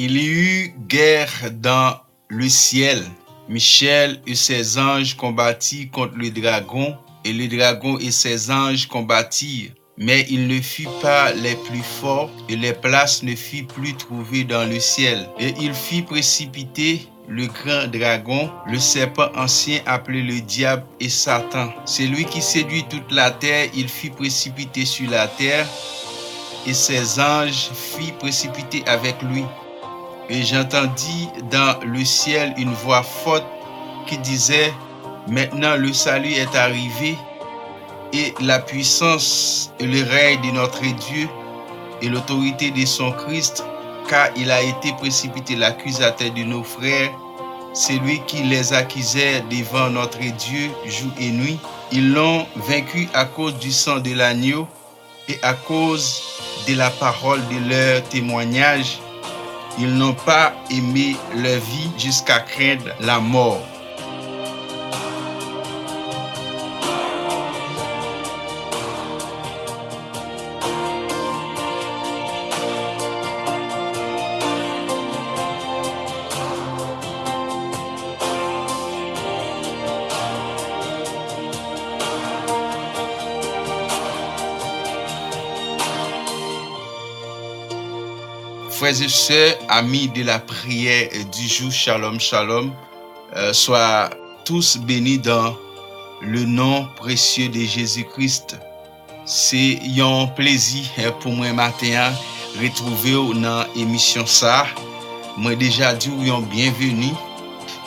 Il y eut guerre dans le ciel. Michel et ses anges combattirent contre le dragon, et le dragon et ses anges combattirent. Mais ils ne furent pas les plus forts, et les places ne furent plus trouvées dans le ciel. Et il fit précipiter le grand dragon, le serpent ancien appelé le diable et Satan. C'est lui qui séduit toute la terre. Il fit précipiter sur la terre, et ses anges furent précipités avec lui. Et j'entendis dans le ciel une voix forte qui disait: maintenant le salut est arrivé, et la puissance et le règne de notre Dieu et l'autorité de son Christ, car il a été précipité l'accusateur de nos frères, celui qui les accusait devant notre Dieu jour et nuit. Ils l'ont vaincu à cause du sang de l'agneau et à cause de la parole de leur témoignage. Ils n'ont pas aimé leur vie jusqu'à craindre la mort. Frères et sœurs, amis de la prière du jour, shalom, shalom, soient tous bénis dans le nom précieux de Jésus-Christ. C'est un plaisir pour moi matin retrouver dans l'émission ça. Moi déjà dit un bienvenue.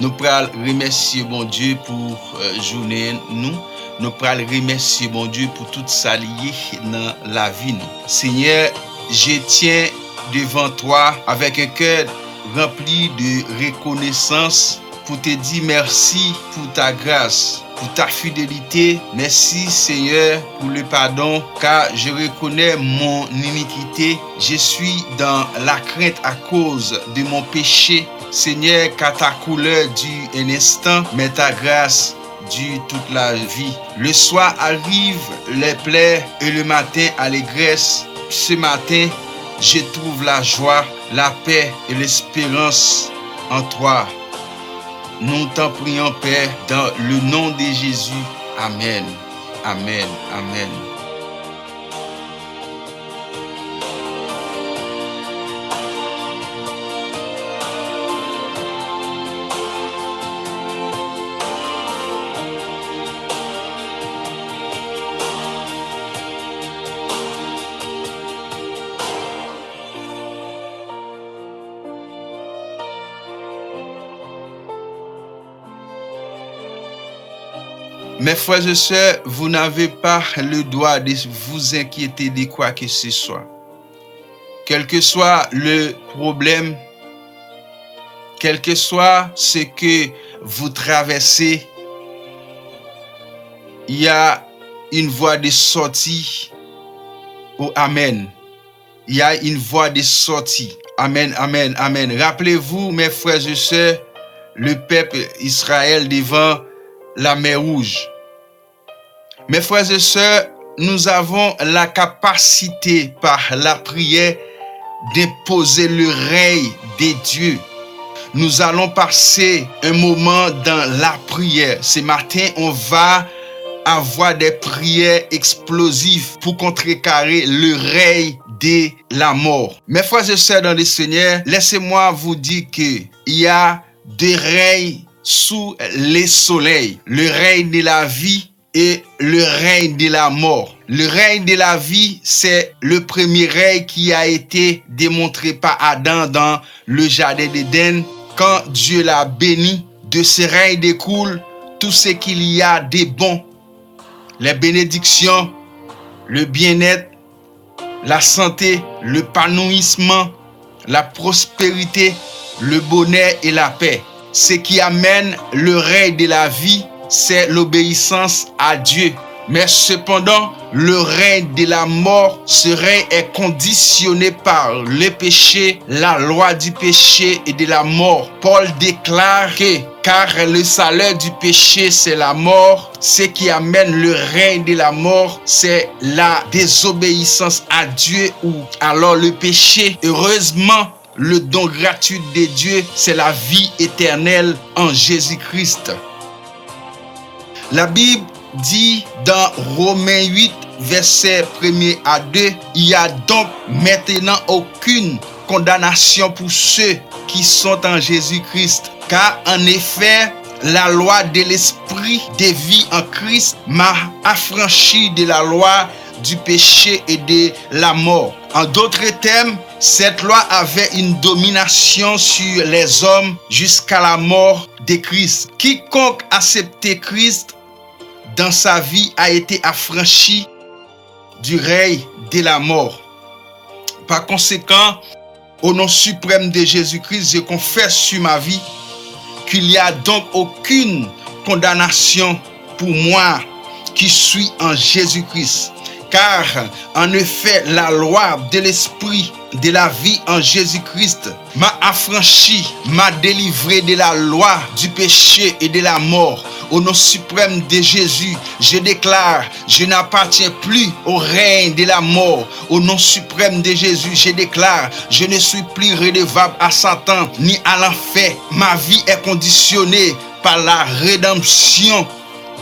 Nous pral remercier bon Dieu pour journée nous. Nous pral remercier bon Dieu pour tout ça lié dans la vie nous. Seigneur, je tiens devant toi avec un cœur rempli de reconnaissance pour te dire merci pour ta grâce, pour ta fidélité. Merci Seigneur pour le pardon, car je reconnais mon iniquité. Je suis dans la crainte à cause de mon péché. Seigneur, car ta couleur dure un instant, mais ta grâce dure toute la vie. Le soir arrive les plaies et le matin allégresse. Ce matin, je trouve la joie, la paix et l'espérance en toi. Nous t'en prions, Père, dans le nom de Jésus. Amen. Amen. Amen. Mes frères et sœurs, vous n'avez pas le droit de vous inquiéter de quoi que ce soit. Quel que soit le problème, quel que soit ce que vous traversez, il y a une voie de sortie. Oh, amen. Il y a une voie de sortie. Amen, amen, amen. Rappelez-vous, mes frères et sœurs, le peuple Israël devant la mer Rouge. Mes frères et sœurs, nous avons la capacité par la prière d'imposer le règne de Dieu. Nous allons passer un moment dans la prière. Ce matin, on va avoir des prières explosives pour contrecarrer le règne de la mort. Mes frères et sœurs dans le Seigneur, laissez-moi vous dire qu'il y a deux règnes sous le soleil. Le règne de la vie et le règne de la mort. Le règne de la vie, c'est le premier règne qui a été démontré par Adam dans le jardin d'Éden. Quand Dieu l'a béni, de ce règne découle tout ce qu'il y a de bon. Les bénédictions, le bien-être, la santé, l'épanouissement, la prospérité, le bonheur et la paix. Ce qui amène le règne de la vie, c'est l'obéissance à Dieu. Mais cependant, le règne de la mort, ce règne est conditionné par le péché, la loi du péché et de la mort. Paul déclare que, car le salaire du péché, c'est la mort. Ce qui amène le règne de la mort, c'est la désobéissance à Dieu ou alors le péché. Heureusement, le don gratuit de Dieu, c'est la vie éternelle en Jésus-Christ. La Bible dit dans Romains 8, verset 1 à 2, il n'y a donc maintenant aucune condamnation pour ceux qui sont en Jésus-Christ. Car en effet, la loi de l'esprit de vie en Christ m'a affranchi de la loi du péché et de la mort. En d'autres termes, cette loi avait une domination sur les hommes jusqu'à la mort de Christ. Quiconque acceptait Christ dans sa vie a été affranchi du règne de la mort. Par conséquent, au nom suprême de Jésus-Christ, je confesse sur ma vie qu'il n'y a donc aucune condamnation pour moi qui suis en Jésus-Christ. Car en effet, la loi de l'esprit de la vie en Jésus-Christ m'a affranchi, m'a délivré de la loi du péché et de la mort. Au nom suprême de Jésus, je déclare, je n'appartiens plus au règne de la mort. Au nom suprême de Jésus, je déclare, je ne suis plus redevable à Satan ni à l'enfer. Ma vie est conditionnée par la rédemption,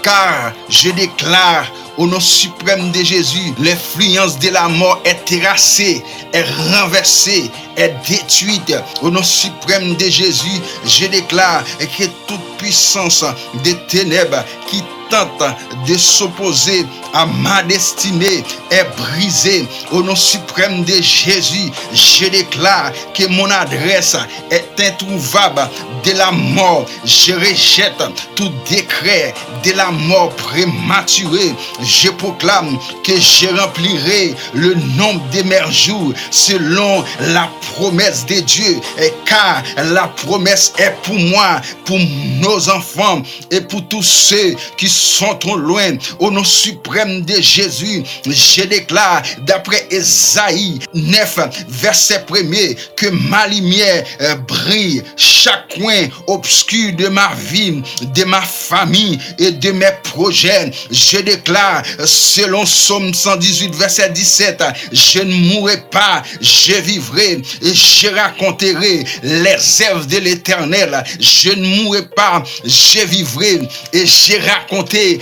car je déclare, au nom suprême de Jésus, l'influence de la mort est terrassée, est renversée, est détruite. Au nom suprême de Jésus, je déclare que toute puissance des ténèbres qui tente de s'opposer à ma destinée est brisée. Au nom suprême de Jésus, je déclare que mon adresse est introuvable de la mort. Je rejette tout décret de la mort prématurée. Je proclame que je remplirai le nombre de mes jours selon la promesse de Dieu, car la promesse est pour moi, pour nos enfants et pour tous ceux qui sont trop loin. Au nom suprême de Jésus, je déclare d'après Ésaïe 9, verset 1er, que ma lumière brille chaque coin obscur de ma vie, de ma famille et de mes projets. Je déclare selon Psaume 118, verset 17, je ne mourrai pas, je vivrai et je raconterai les œuvres de l'Éternel. Je ne mourrai pas, je vivrai et je raconterai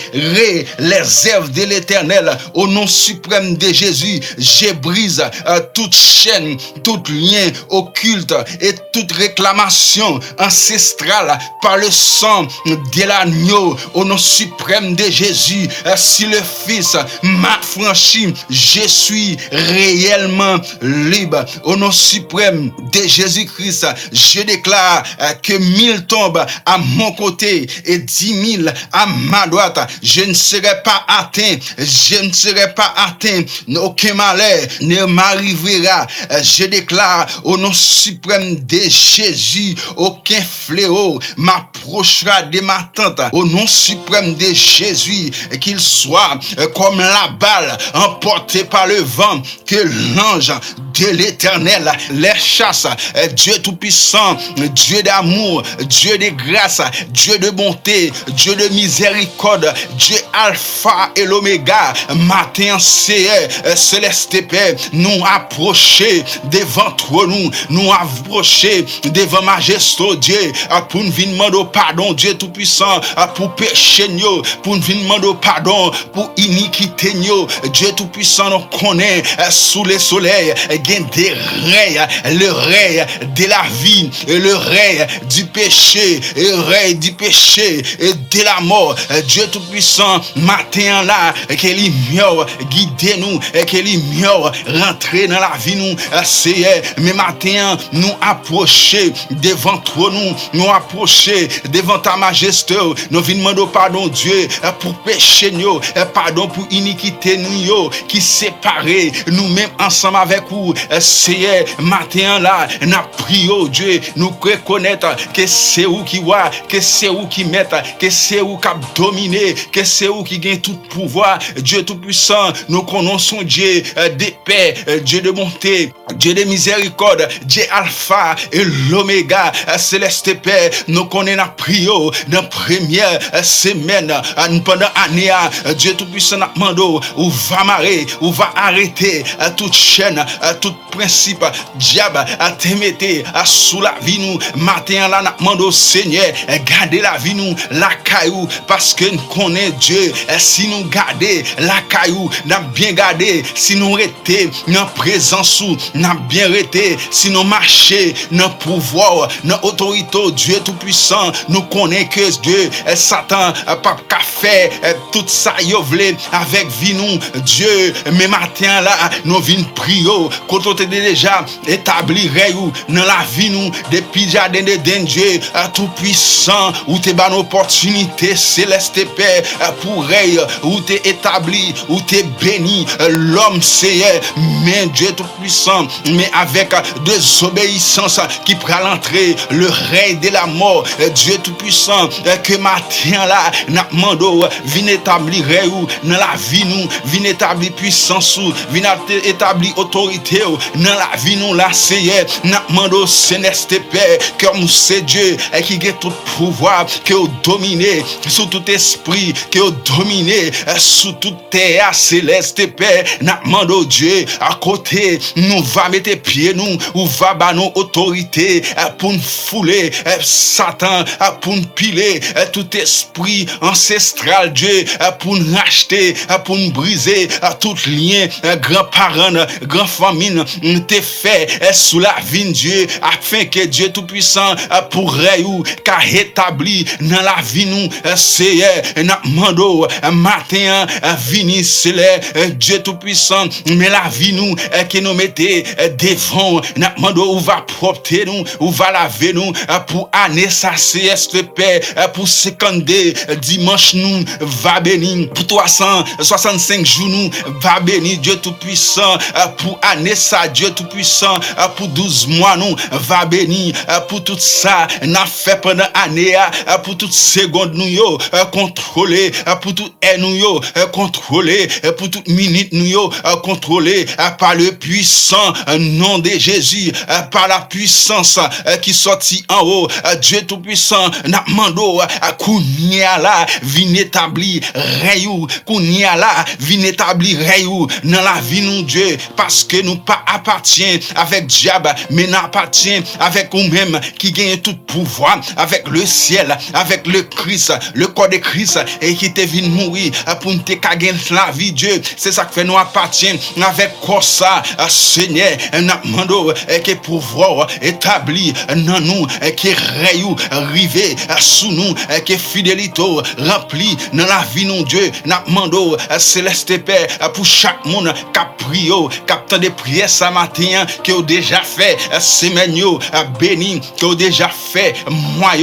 les œuvres de l'Éternel. Au nom suprême de Jésus, je brise toute chaîne, tout lien occulte et toute réclamation ancestrale par le sang de l'agneau. Au nom suprême de Jésus, si le Fils m'a franchi, je suis réellement libre. Au nom suprême de Jésus-Christ, je déclare que 1000 tombent à mon côté et 10 000 à ma droite. Je ne serai pas atteint, je ne serai pas atteint, aucun malheur ne m'arrivera. Je déclare au nom suprême de Jésus, aucun fléau m'approchera de ma tente. Au nom suprême de Jésus, qu'il soit comme la balle emportée par le vent, que l'ange de l'Éternel les chasse. Dieu Tout-Puissant, Dieu d'amour, Dieu de grâce, Dieu de bonté, Dieu de miséricorde, Dieu Alpha et l'Oméga, matin c'est céleste Père, nous approcher devant toi, nous approcher devant majesté Dieu, pour nous venir demander pardon, Dieu Tout-Puissant, pour péché, pour nous venir demander pardon, pour iniquité, Dieu Tout-Puissant, nous connaît sous le soleil, des règnes, le règne de la vie, et le règne du péché, et le règne du péché et de la mort. Dieu Tout-Puissant, matin là, que l'imior guide nous, et que l'imior rentre dans la vie nous, Seigneur, mais matin nous approcher devant toi, nous approcher devant ta majesté, nous venons demander pardon Dieu pour péché nous, pardon pour iniquité nous, qui séparés nous-mêmes ensemble avec vous, Seigneur, matin là, nous prions Dieu, nous reconnaître que c'est vous qui voit, que c'est vous qui met, que c'est vous qui a dominé, que c'est vous qui gagne tout pouvoir. Dieu Tout-Puissant, nous connaissons Dieu de paix, Dieu de bonté, Dieu de miséricorde, Dieu Alpha et l'Oméga, céleste Père. Nous connaissons la prière dans la première semaine, pendant l'année. Dieu Tout-Puissant, nous demandons où va marrer, où va arrêter toute chaîne, tout principe diable a te mette sous la vie nous matin là n'a demandé au Seigneur garder la vie nous la caillou parce que nous connaissons Dieu. Si nous garder la caillou n'a bien gardé, si nous rester dans présence ou n'a bien resté, si nous marcher dans pouvoir dans autorité Dieu tout puissant, nous connaissons que Dieu Satan pas qu'à faire tout ça yo vle avec vie nous Dieu. Mais matin là nous vinn prier quand on déjà établi règle dans la vie nous depuis jardin de Dieu tout puissant où t'es ban opportunité céleste Père pour règle où t'es établi où t'es béni l'homme c'est mais Dieu tout puissant mais avec désobéissance qui prend l'entrée le règne de la mort. Dieu tout puissant que matin là n'a mando vinn établir règle dans la vie nous vinn établir puissance vinn établir autorité dans la vie nous là Seigneur n'a mando céleste Père comme c'est Dieu qui a tout pouvoir qui a dominé sur tout esprit qui a dominé sur toute terre céleste Père n'a mando Dieu à côté nous va mettre pied nous ou va ba nos autorité pour nous fouler Satan pour nous piler tout esprit ancestral Dieu pour nous racheter pour nous briser tout lien grand-parents grand famille te fait sous la vie de Dieu afin que Dieu tout puissant pour ou qu'a établi dans la vie nous Seigneur n'a mando matin vini c'est Dieu tout puissant mais la vie nous que nous mettez devant n'a mando ou va propter nous ou va laver nous pour année ça c'est Père pour 52 dimanche nous va bénir pour 365 jours nous va bénir Dieu tout puissant pour année ça Dieu tout puissant pour 12 mois nous va bénir pour tout ça n'a fait pendant année pour toute seconde nous yo contrôler pour toute heure nous yo contrôler pour toute minute nous yo contrôler par le puissant nom de Jésus par la puissance qui sortit en haut Dieu tout puissant n'a mando kounya là vinn établir rayou kounya là vinn établir rayou dans la vie nous Dieu parce que nous pas appartient avec diable mais n'appartient avec nous-même qui gagne tout pouvoir avec le ciel avec le Christ le corps de Christ et qui te vient mourir pour nous te gagner la vie Dieu c'est ça que fait nous appartient avec quoi ça Seigneur n'a mando que pouvoir établi dans nous qui rayou rivé sous nous qui fidélité rempli dans la vie non Dieu n'a mando céleste Père pour chaque monde qui prie qui attend de prières ce matin qui a déjà fait semaine béni qui a déjà fait mois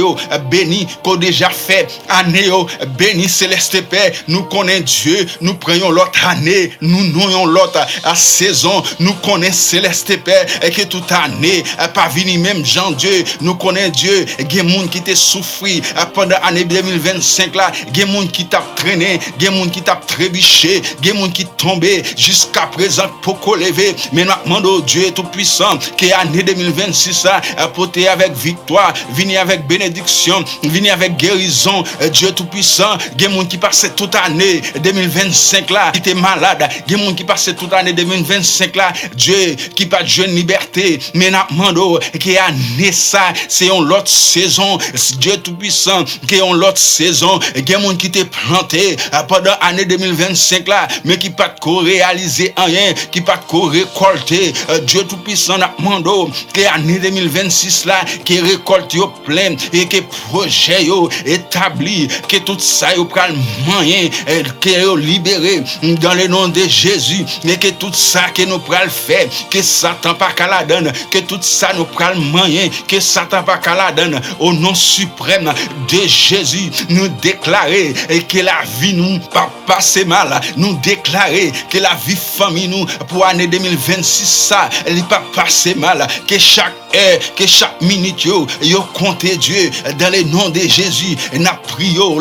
béni qui a déjà fait année béni céleste Père nous connaissons Dieu nous prenons l'autre année nous noyons l'autre saison nous connaissons céleste Père et que toute année pas venir même Jean Dieu nous connaissons Dieu il y a des gens qui te souffri pendant l'année 2025 là il y a des gens qui t'a traîné il y a des gens qui t'a trébuché il y a des gens qui tombé jusqu'à présent pour lever mais nous demandons Dieu tout puissant que l'année 2026 là porter avec victoire venir avec bénédiction venir avec guérison Dieu tout puissant il y a des gens qui passent toute année 2025 là qui étaient malades il y a des gens qui passent toute année 2025 là Dieu qui pas de jeune liberté mais nous demandons que année ça c'est une autre saison Dieu tout puissant qui ont l'autre saison il y a des gens qui t'ont planté pendant l'année 2025 là mais qui pas de réaliser rien qui pas de récolter Dieu tout puissant nous demandons que l'année 2026 là qui récolte yo plein et que projet yo établi que tout ça yo pral moyen que yo libéré dans le nom de Jésus et que tout ça que nous pral faire que Satan pas qu'à la donne que tout ça nous pral moyen que Satan pas qu'à la donne au nom suprême de Jésus nous déclarer que la vie nous pas passer mal nous déclarer que la vie famille nous pour année 2026 ça elle pas passer mal que chaque heure que chaque minute yo compter Dieu dans le nom de Jésus n'a prions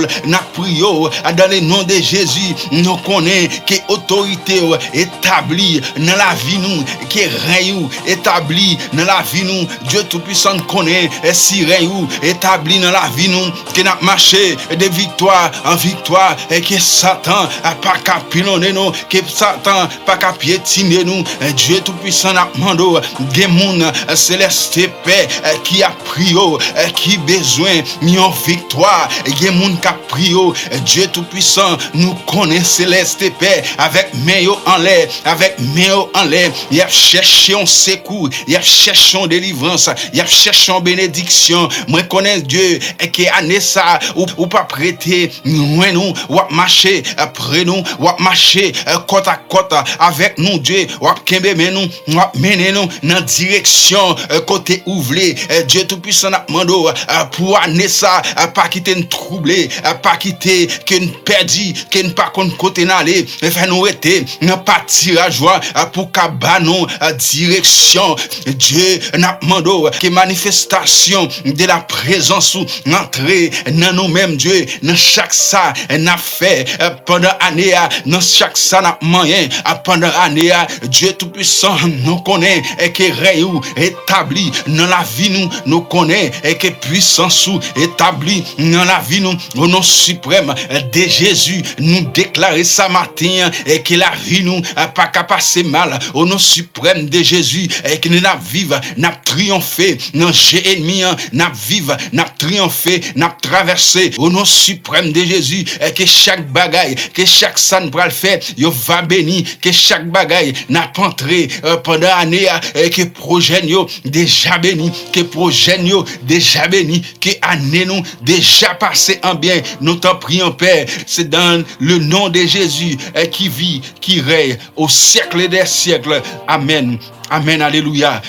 dans le nom de Jésus nous connaît que autorité établie dans la vie nous que règne établi dans la vie nous Dieu tout puissant connaît si règne établi dans la vie nous que n'a marché de victoire en victoire et que Satan a pas qu'à pilonner nous que Satan pas qu'à piétiner nous Dieu tout-puissant n'a mando, gen moun céleste paix qui a prio, qui besoin yon victoire, gen moun qui a prio, Dieu tout-puissant nous connaît céleste paix avec main en l'air, avec main en l'air, il a cherché un secours, il a cherché une délivrance, il a cherché une bénédiction. Moi connais Dieu et que année ça ou pas prêter loin nous ou marcher après nous ou marcher côte à côte avec nous Dieu ou kembe nous ou mener nous dans direction côté ouvlé. Dieu tout puissant n'a mando pour année ça pas quitter nous troubler, pas quitter que nous perdu, que nous pas côté n'aller, faire nous être n'a pas tirage joie pour qu'à nous direction. Dieu n'a mando que manifestation de la présence ou entrer dans nous-mêmes Dieu dans chaque ça n'a fait pendant année dans chaque ça n'a moyen pendant année Dieu tout puissant nous connaît et que règne établi dans la vie nous connaît et que puissance établi dans la vie nous au nom suprême de Jésus nous déclarer ça matin et que la vie nous pas qu'à passer mal au nom suprême de Jésus et que nous n'a vivre n'a triompher non j'ai ennemi n'a vivre n'a triompher n'a traverser au nom suprême de Jésus et que chaque bagaille que chaque ça nous va le faire yo va béni que chaque bagaille n'a pas entré pendant année et que projet yo déjà béni que projet yo déjà béni que année nous déjà passé en bien nous t'en prions Père c'est dans le nom de Jésus qui vit qui règne au siècle des siècles amen. Amen, alléluia,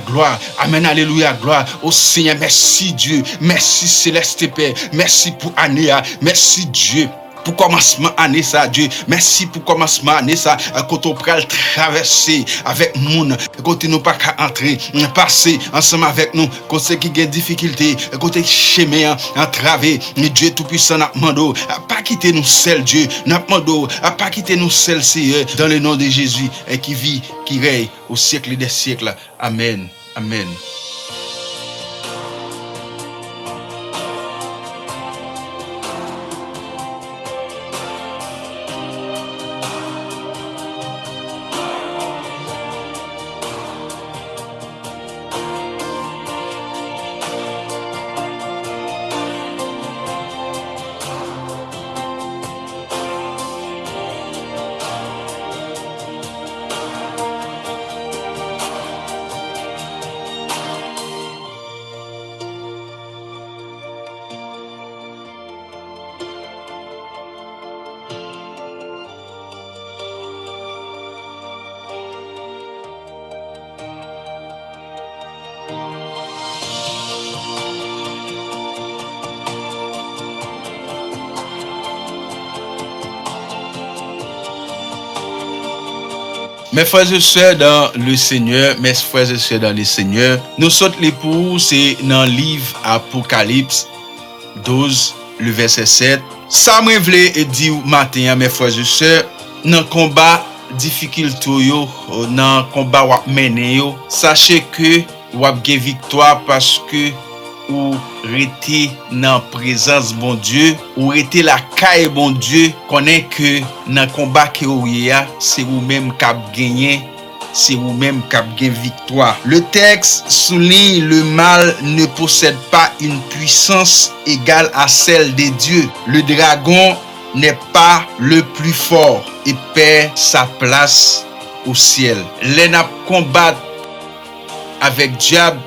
gloire, amen, alléluia, gloire au Seigneur, merci Dieu, merci Céleste Père, merci pour année, merci Dieu. Pour commencement année ça Dieu merci pour commencement année ça quand on pral traverser avec moun côté nous pas qu'à entrer passer ensemble avec nous côté qui gagne difficulté côté chemin entravé Dieu tout puissant n'a mando pas quitter nous seul Dieu n'a mando pas quitter nous seul Seigneur dans le nom de Jésus et qui vit qui règne au siècle des siècles amen amen. Mes frères et sœurs dans le Seigneur, mes frères et sœurs dans le Seigneur, nous sommes les pour, c'est dans le livre Apocalypse 12, le verset 7. Ça me voulait dire matin, mes frères et sœurs, dans le combat difficulté, dans le combat wap mené, sachez que wap gen victoire parce que ou rete dans présence bon Dieu ou rete la caille bon Dieu connaît que dans combat que ou ya c'est vous même qui gagné c'est vous même qui gagne victoire. Le texte souligne le mal ne possède pas une puissance égale à celle de Dieu. Le dragon n'est pas le plus fort et perd sa place au ciel. Les n'a combat avec diable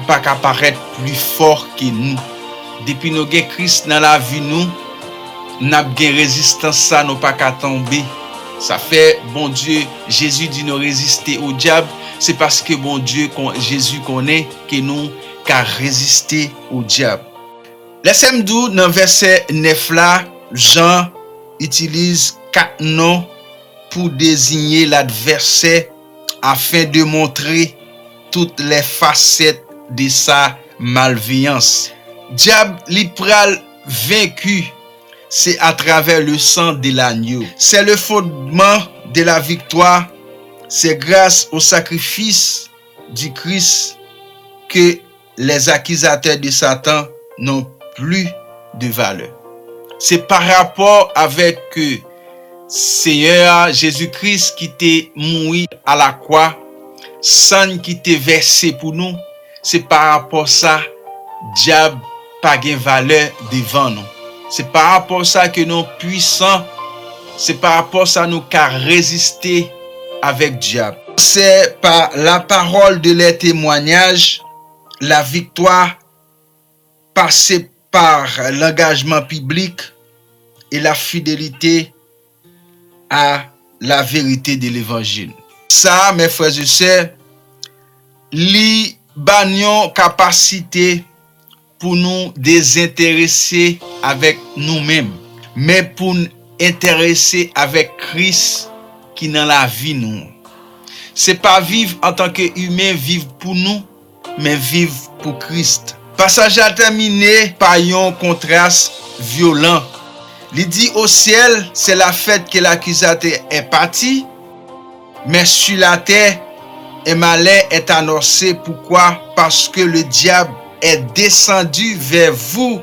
pas qu'à paraître plus fort que nous. Depuis nous gen Christ dans la vie nous n'a gen résistance ça nous pas qu'à tomber. Ça fait bon Dieu Jésus dit nous résister au diable, c'est parce que bon Dieu Jésus connaît que nous qu'à résister au diable. Laissez-moi dire dans verset 9 là, Jean utilise 4 noms pour désigner l'adversaire afin de montrer toutes les facettes de sa malveillance. Diable li pral vaincu, c'est à travers le sang de l'agneau. C'est le fondement de la victoire. C'est grâce au sacrifice du Christ que les accusateurs de Satan n'ont plus de valeur. C'est par rapport avec Seigneur Jésus-Christ qui t'est mouru à la croix, sang qui t'est versé pour nous, c'est par rapport à ça, diable pas de valeur devant nous. C'est par rapport à ça que nous puissants, c'est par rapport à ça nous qu'à résister avec diable. C'est par la parole de les témoignages, la victoire passée par l'engagement public et la fidélité à la vérité de l'évangile. Ça, mes frères et sœurs, li bagnon capacité pour nous désintéresser avec nous-mêmes, mais pour nous intéresser avec Christ qui dans la vie nous. C'est pas vivre en tant qu'humain, vivre pour nous, mais vivre pour Christ. Passage à terminer par un contraste violent. Il dit au ciel, c'est la fête que l'accusateur est parti, mais sur la terre, un malheur est annoncé. Pourquoi? Parce que le diable est descendu vers vous,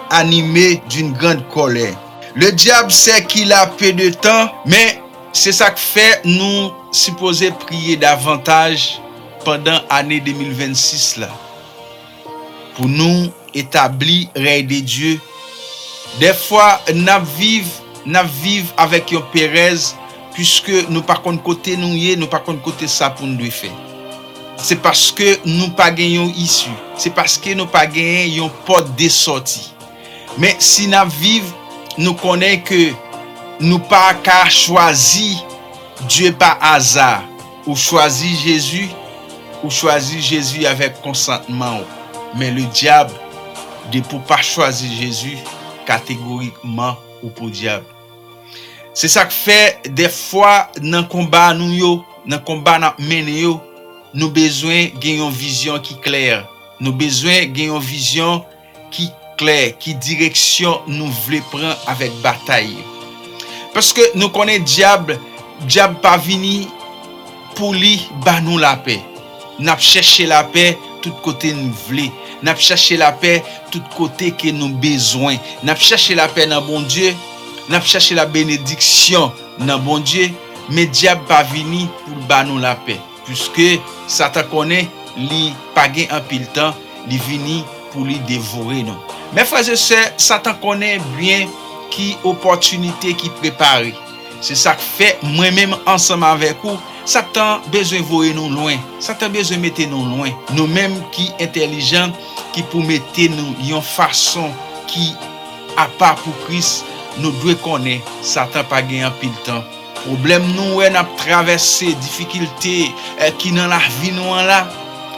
animé d'une grande colère. Le diable sait qu'il a peu de temps, mais c'est ça que fait nous supposer prier davantage pendant l'année 2026 là. Pour nous établir règne de Dieu. Des fois, nous vivons avec une Pérez, puisque nous pas contre côté nous pas contre côté ça pour nous faire. C'est parce que nous pas gagnons issue. C'est parce que nous pas gagnons une porte de sortie. Mais si nous vivons, nous connaissons que nous pas qu'à choisir Dieu par hasard. Ou choisir Jésus avec consentement. Mais le diable, de pour pas choisir Jésus, catégoriquement ou pour diable. C'est ça que fait des fois dans combat nous nous besoin gagner une vision qui claire. Nous besoin gagner une vision qui claire, qui direction nous voulons prendre avec bataille. Parce que nous connaissons diable pas venu pour lui ba nous la paix. N'a cherché la paix tout côté nous voulons. N'a cherché la paix tout côté que nous besoin. N'a cherché la paix dans bon Dieu. N'a cherché la bénédiction dans bon Dieu. Mais diable pas venu pour ba nous la paix. Puisque Satan connaît, li pas gain en pile temps, li vini pour lui dévorer nous. Mes frères et sœurs, Satan connaît bien qui opportunité qui prépare. C'est ça que fait moi-même ensemble avec vous. Satan besoin voyer nous loin. Satan besoin mettre nous loin. Nous-mêmes qui intelligents, qui pour mettre nous une façon qui à part pour Christ, nous devons connaître Satan pas gain en pile temps. Problème nous n'a traversé difficulté qui dans la vie nous là,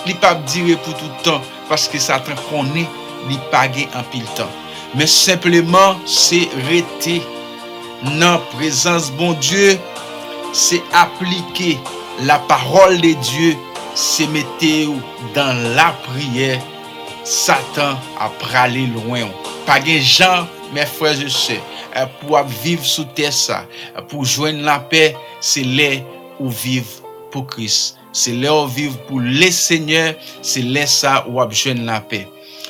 il pas dire pour tout le temps parce que Satan connaît, il pas gain en pile temps. Mais simplement c'est rester dans présence bon Dieu, c'est appliquer la parole de Dieu, c'est mettre dans la prière. Satan a pralé loin. Pas gain gens, mes frères et sœurs, pour vivre sous terre ça, pour joindre la paix, c'est là où vivre pour Christ. C'est là où vivre pour le Seigneur, c'est là ça où joindre la paix.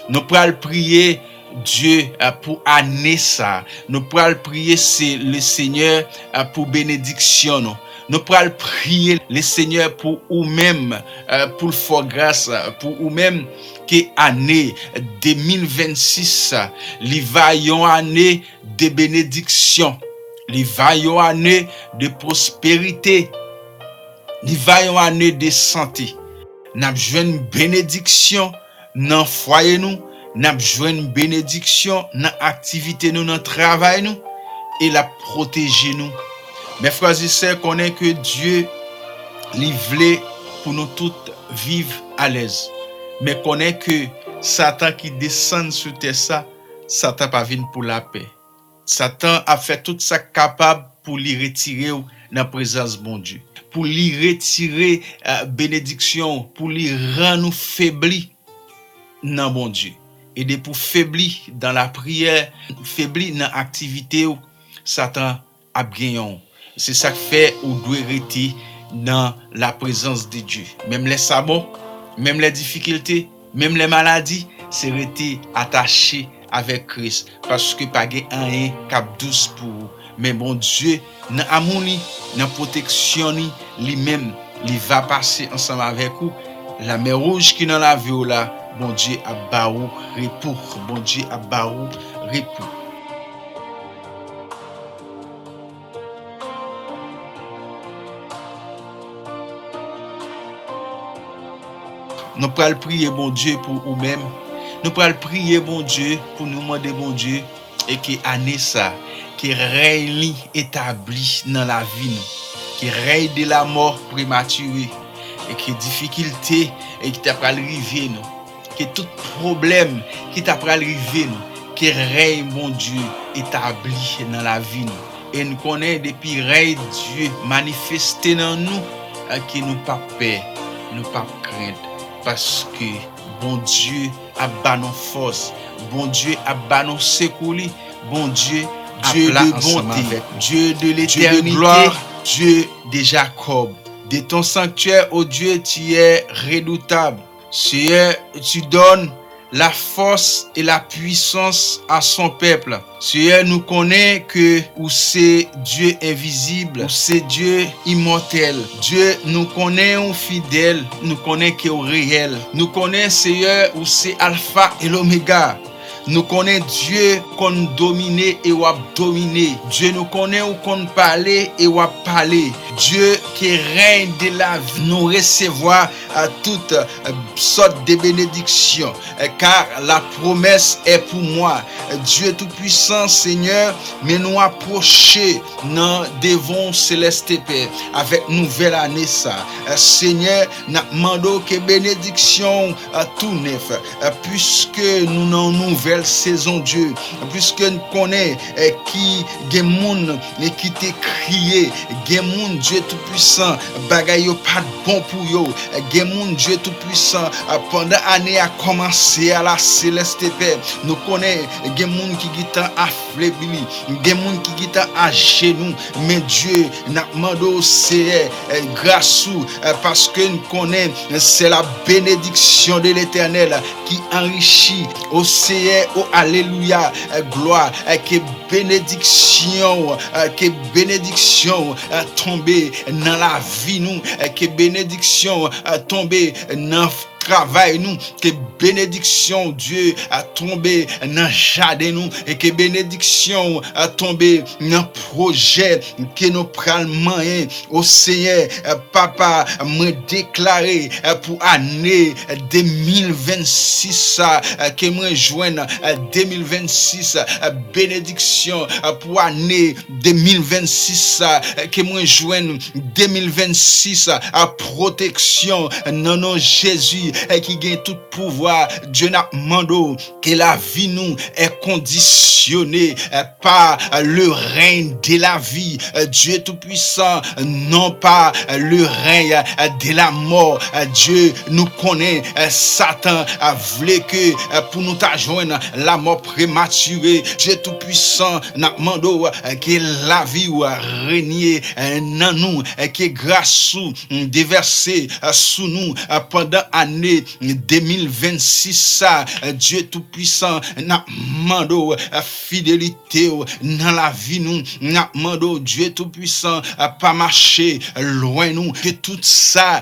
Nous pral prier Dieu pour année ça. Nous pral prier c'est le Seigneur pour bénédiction. Nous pral prier le Seigneur pour ou-même, pour le faire grâce, pour ou-même que année 2026, li va yon année de bénédiction, li va yon année de prospérité, li va yon année de santé. N'a besoin bénédiction dans foyer nous, n'a besoin bénédiction dans activité nous, dans travail nous et la protéger nous. Mes frères et sœurs, connaissent que Dieu li vle pour nous toutes vivre à l'aise. Mais connaît que Satan qui descend sur terre ça, Satan pas venu pour la paix. Satan a fait tout ça capable pour lui retirer dans la présence de bon Dieu. Pour lui retirer bénédiction, pour lui rendre nous faiblis dans bon Dieu. Et de pour faiblir dans la prière, faiblir dans l'activité, Satan a gagné. C'est ça que fait ou doit rester dans la présence de Dieu. Même les sabots, même les difficultés, même les maladies, c'est rester attaché avec Christ. Parce que pas rien cap douce pour mais bon Dieu, dans amour li, dans protection li, lui-même, il va passer ensemble avec vous. La mer rouge qui dans la vie ou là, bon Dieu a barou repos. Bon Dieu a barou repos. Nous pouvons prier bon Dieu pour nous-mêmes. Nous pouvons prier bon Dieu pour nous demander bon Dieu et que année ça, que règne établi dans la vie, que règne de la mort prématurée et que difficulté et qui t'a pas arrivé nous, que tout problème qui t'a pas arrivé nous, que règne bon Dieu établi dans la vie nous. Et nous connaissons depuis règne Dieu manifesté dans nous que nous pas peur, nous pas crainte. Parce que bon Dieu a bas nos forces, bon Dieu a bas nos secours, bon Dieu, Dieu de bonté, Dieu de l'éternité, Dieu de gloire, Dieu de Jacob. De ton sanctuaire, ô Dieu, tu es redoutable. Seigneur, tu donnes la force et la puissance à son peuple. Seigneur, nous connaissons que ou c'est Dieu invisible, ou c'est Dieu immortel. Dieu nous connaît fidèle, nous connaît que réel. Nous connaissons Seigneur ou c'est Alpha et l'Oméga. Nous connaissons Dieu qu'on domine et ou a dominé. Dieu nous connaît ou qu'on parle et ou a parlé. Dieu qui règne de la vie, nous recevoir toutes sortes de bénédictions. Car la promesse est pour moi. Dieu Tout-Puissant, Seigneur, mais nous approcher dans devant Céleste Père avec nouvelle année ça. Seigneur, nous demandons que bénédiction tout neuf, puisque nous n'en nouvelle saison Dieu, puisque nous connaissons qui gen moun qui te crié, gen moun Dieu Tout-Puissant, bagay yo pas bon pour yo, gen moun Dieu Tout-Puissant, pendant année a commencé à la Céleste Père, nous connaissons gen moun qui gitan affaibli, gen moun qui gitan à genoux, mais Dieu n'a demandé c'est grâce parce que nous connaissons c'est la bénédiction de l'Éternel qui enrichit au CR. Oh alléluia, gloire, que bénédiction tomber dans la vie nous, que bénédiction tomber dans travail nous, que bénédiction Dieu a tombé dans jardin nous, et que bénédiction a tombé dans projet que nous pral moyen au Seigneur papa me déclaré pour année 2026 que moi joindre 2026 bénédiction pour année 2026 que moi joindre 2026 protection non non Jésus qui gagne tout pouvoir. Dieu n'a demandé que la vie nous est conditionnée par le règne de la vie. Dieu Tout-Puissant, non pas le règne de la mort. Dieu nous connaît. Satan a voulu que pour nous joindre la mort prématurée. Dieu Tout-Puissant n'a demandé que la vie règne dans nous, que grâce déversée sous nous pendant année 2026 Dieu Tout-Puissant n'a demandé fidélité dans la vie nous, n'a demandé Dieu Tout-Puissant pas marcher loin nous, que tout ça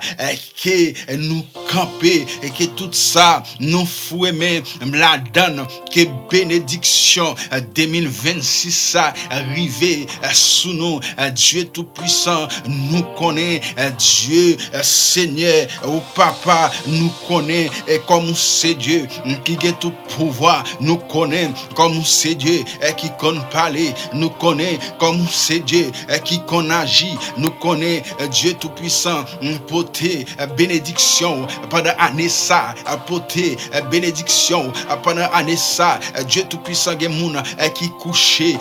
que nous camper et que tout ça nous fouemer la donne, que bénédiction 2026 arrivé sous nous. Dieu Tout-Puissant nous connaît, Dieu Seigneur au papa nous connaît comme c'est Dieu qui a tout pouvoir, nous connaît comme c'est Dieu qui connaît parler, nous connaît comme c'est Dieu qui connaît agir, nous connaît Dieu Tout-Puissant porter bénédiction pendant année ça, porter bénédiction pendant année ça. Dieu Tout-Puissant gen moun qui couché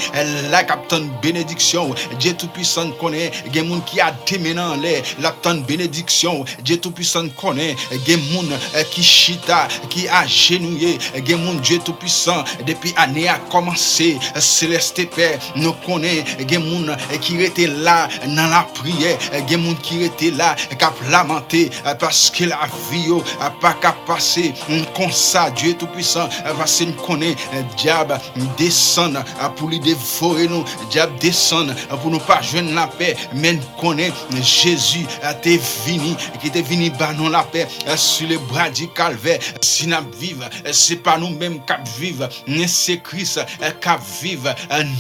la capitaine bénédiction. Dieu Tout-Puissant connaît gen moun qui a démené en l'air la bénédiction. Dieu Tout-Puissant connaît gen moun moun qui chita, qui a genouillé, gen moun Dieu tout puissant depuis année a commencé. Céleste Père, nous connaît gen moun qui était là dans la prière, gen moun qui était là cap lamenté parce que la vie a pas qu'à passer comme ça. Dieu tout puissant parce que nous connaît diable descend pour lui dévorer nous, diable descend pour nous pas joindre la paix, mais nous connaît Jésus t'est venu, qui t'est venu par nous la paix sur le bras du calvaire. Si nous vivons, c'est pas nous mêmes qui vivons, mais c'est Christ qui vivent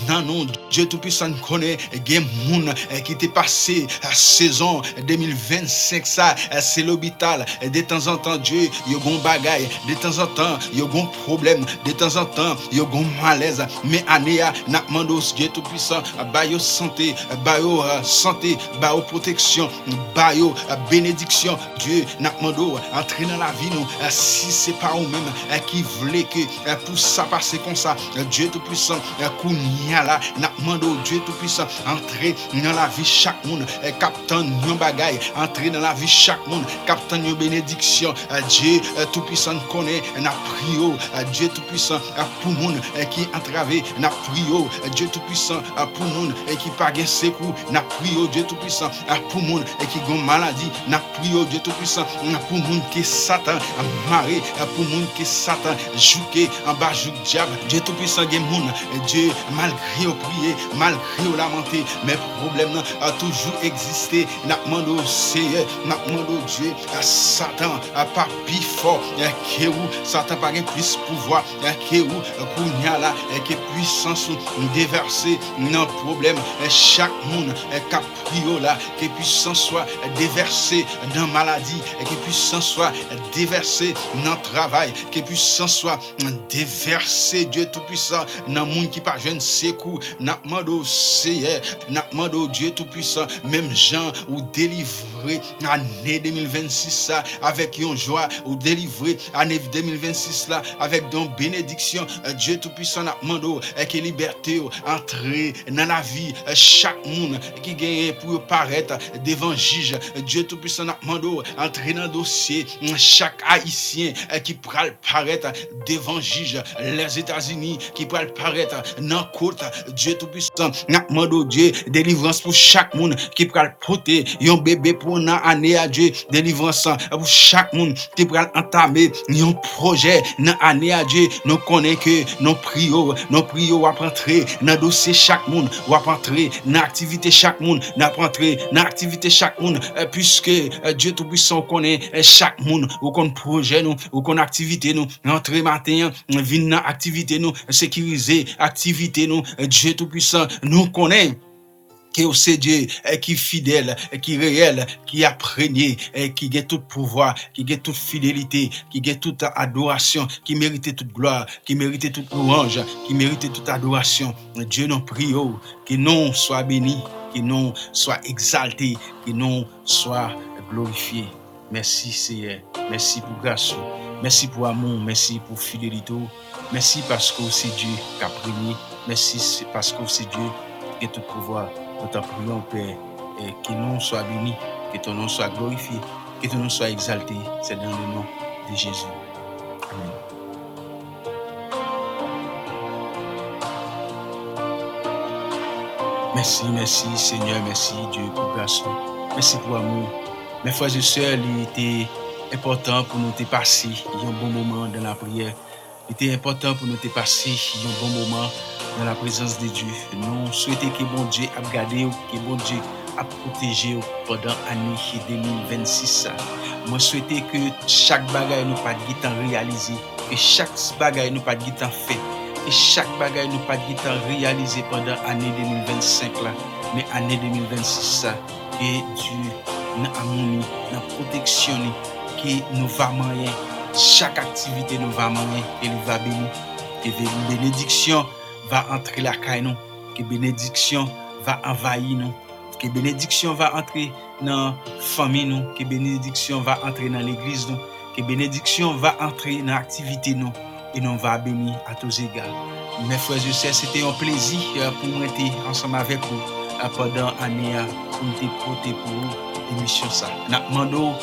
dans nous. Dieu tout puissant connaît gen moun qui t'est passé saison 2025 ça, c'est l'hôpital. De temps en temps Dieu y a gon bagaille, de temps en temps y a gon problème, de temps en temps y a gon malaise, mais année n'a demandé Dieu tout puissant ba yo santé, ba yo protection, ba yo bénédiction. Dieu n'a demandé entrer dans la vie nous. Si c'est pas ou même qui voulait que pour ça passer comme ça, Dieu tout puissant kounya là n'a demandé Dieu tout puissant entrer dans la vie chaque monde, captain yon bagay, entrer dans la vie chaque monde, captain yon bénédiction. Dieu tout puissant connaît, n'a prié Dieu tout puissant pour monde qui entravé, n'a prié Dieu tout puissant pour monde qui pas gain secours, n'a prié Dieu tout puissant pour monde qui gon maladie, n'a prié Dieu tout puissant pour monde qui Satan maré, pour monde qui Satan joué en bas jouk diable. Dieu tout puissant gen monde, Dieu malgré au prier, malgré au lamenter, mais problème a toujours existé. N'a demandé au Seigneur, n'a demandé au Dieu, Satan a pas plus fort que vous, Satan pas plus pouvoir que vous, kounya là que puissance déverser dans problème chaque monde qui prie là, que puissance soit déversée dans maladie, que puissance soit déversée dans travail, que puissance soit déversée Dieu tout puissant dans monde qui pas jeune secours. N'a demandé au Seigneur, n'a demandé au Dieu tout puissant, même Jean ou délivré année 2026 là avec une joie, ou délivré année 2026 là avec donc bénédiction. Dieu tout puissant n'a demandé que liberté entrer dans la vie chaque monde qui gagne pour paraître devant juge. Dieu tout puissant n'a demandé entrer dans dossier chaque haïtien qui pral paraître devant juge, les États-Unis qui pral paraître dans côte. Dieu tout puissant n'a demandé Dieu délivrance pour chaque monde qui pral porter un bébé pour une année à Dieu, délivrance pour chaque monde qui pral entamer un projet dans année à Dieu. Nous connaît que nos prions à rentrer dans dossier chaque monde, ou à rentrer dans activité chaque monde, n'a rentrer dans activité chaque monde, puisque Dieu tout puissant connaît chaque monde, ou qu'on projet nous, ou qu'on activité nous, rentrer matin vinn dans activité nous, sécuriser activité nous. Dieu tout puissant nous connaît que c'est Dieu qui est fidèle, qui est réel, qui a prégné, qui a tout pouvoir, qui a toute fidélité, qui a toute adoration, qui mérite toute gloire, qui mérite toute louange, qui mérite toute adoration. Dieu nous prie que nous soit béni, que nous soit exalté, que nous soit glorifié. Merci Seigneur, merci pour grâce, merci pour amour, merci pour fidélité, merci parce que c'est Dieu qui a prégné, merci parce que c'est Dieu qui a tout pouvoir. Nous t'en prions, Père, et que nous soit bénis, que ton nom soit glorifié, que ton nom soit exalté. C'est dans le nom de Jésus. Amen. Merci Seigneur, merci Dieu pour grâce, merci pour amour. Mes frères et sœurs, il était important pour nous de passer un bon moment dans la prière. Il était important pour nous de passer un bon moment dans la présence de Dieu. Nous souhaitons que bon Dieu a gardé, que bon Dieu a protégé pendant l'année 2026. Moi souhaite que chaque bagaille nous pas de temps réalisé, que chaque bagaille nous pas de temps fait, que chaque bagaille nous pas de temps réalisé pendant l'année 2025 là, mais l'année 2026 que Dieu n'a amour, n'a protection, que nous va moyen, chaque activité nous va moyen, et nous va bénir, que bénédiction va entrer la caille nous, que bénédiction va envahir nous, que bénédiction va entrer dans la famille nous, que bénédiction va entrer dans l'église nous, que bénédiction va entrer dans l'activité nous, et nous va bénir à tous égards. Mes frères et sœurs, c'était un plaisir pour moi être ensemble avec vous pendant l'année pour nous porter pour l'émission ça. Nous demandons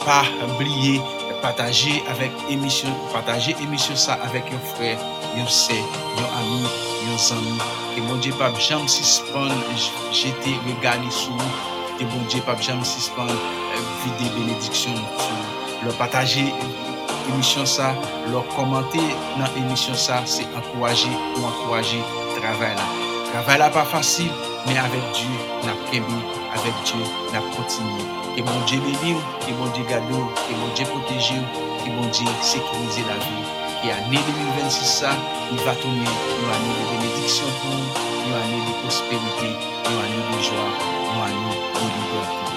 pas oublier partager émission ça avec un frère, un sœur, un ami, un ami. Que mon Dieu pas jamais suspendre jeter regarder sur nous. Que mon Dieu pas jamais suspendre vider bénédiction sur leur partager émission ça, leur commenter dans émission ça, c'est encourager travail là. Travail là pas facile, mais avec Dieu, n'a avec Dieu, n'a continué. Que mon Dieu bénisse, que mon Dieu garde, que mon Dieu protège, que mon Dieu sécurise la vie. Et année 2026 ça, il va tourner une année de bénédiction pour nous, une année de prospérité, une année de joie, une année de liberté.